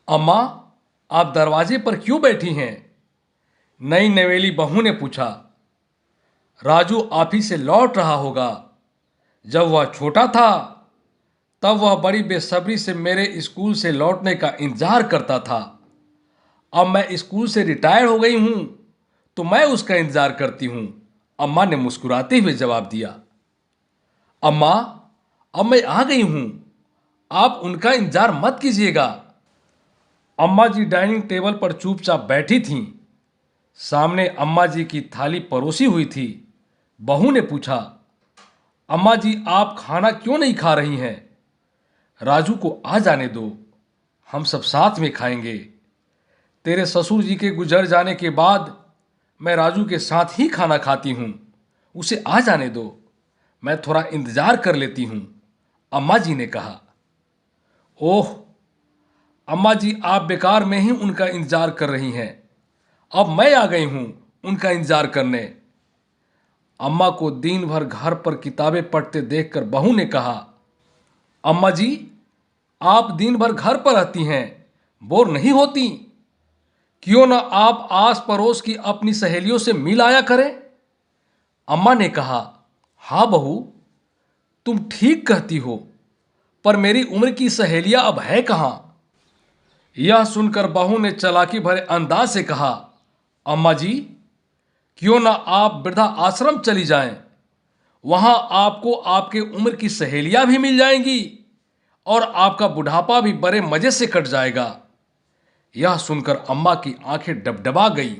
अम्मा, आप दरवाजे पर क्यों बैठी हैं? नई नवेली बहू ने पूछा। राजू ऑफिस से लौट रहा होगा। जब वह छोटा था तब वह बड़ी बेसब्री से मेरे स्कूल से लौटने का इंतजार करता था। अब मैं स्कूल से रिटायर हो गई हूं तो मैं उसका इंतजार करती हूं। अम्मा ने मुस्कुराते हुए जवाब दिया। अम्मा, अब मैं आ गई हूं, आप उनका इंतजार मत कीजिएगा। अम्मा जी डाइनिंग टेबल पर चुपचाप बैठी थीं। सामने अम्मा जी की थाली परोसी हुई थी। बहू ने पूछा, अम्मा जी आप खाना क्यों नहीं खा रही हैं? राजू को आ जाने दो, हम सब साथ में खाएंगे। तेरे ससुर जी के गुजर जाने के बाद मैं राजू के साथ ही खाना खाती हूँ। उसे आ जाने दो, मैं थोड़ा इंतजार कर लेती हूँ, अम्मा जी ने कहा। ओह, अम्मा जी आप बेकार में ही उनका इंतजार कर रही हैं। अब मैं आ गई हूँ उनका इंतजार करने। अम्मा को दिन भर घर पर किताबें पढ़ते देखकर बहू ने कहा, अम्मा जी आप दिन भर घर पर रहती हैं, बोर नहीं होती? क्यों ना आप आस पड़ोस की अपनी सहेलियों से मिल आया करें? अम्मा ने कहा, हाँ बहू, तुम ठीक कहती हो, पर मेरी उम्र की सहेलियां अब है कहाँ? यह सुनकर बहू ने चालाकी भरे अंदाज से कहा, अम्मा जी क्यों ना आप वृद्धा आश्रम चली जाएं? वहां आपको आपके उम्र की सहेलियां भी मिल जाएंगी और आपका बुढ़ापा भी बड़े मजे से कट जाएगा। यह सुनकर अम्मा की आंखें डबडबा गई।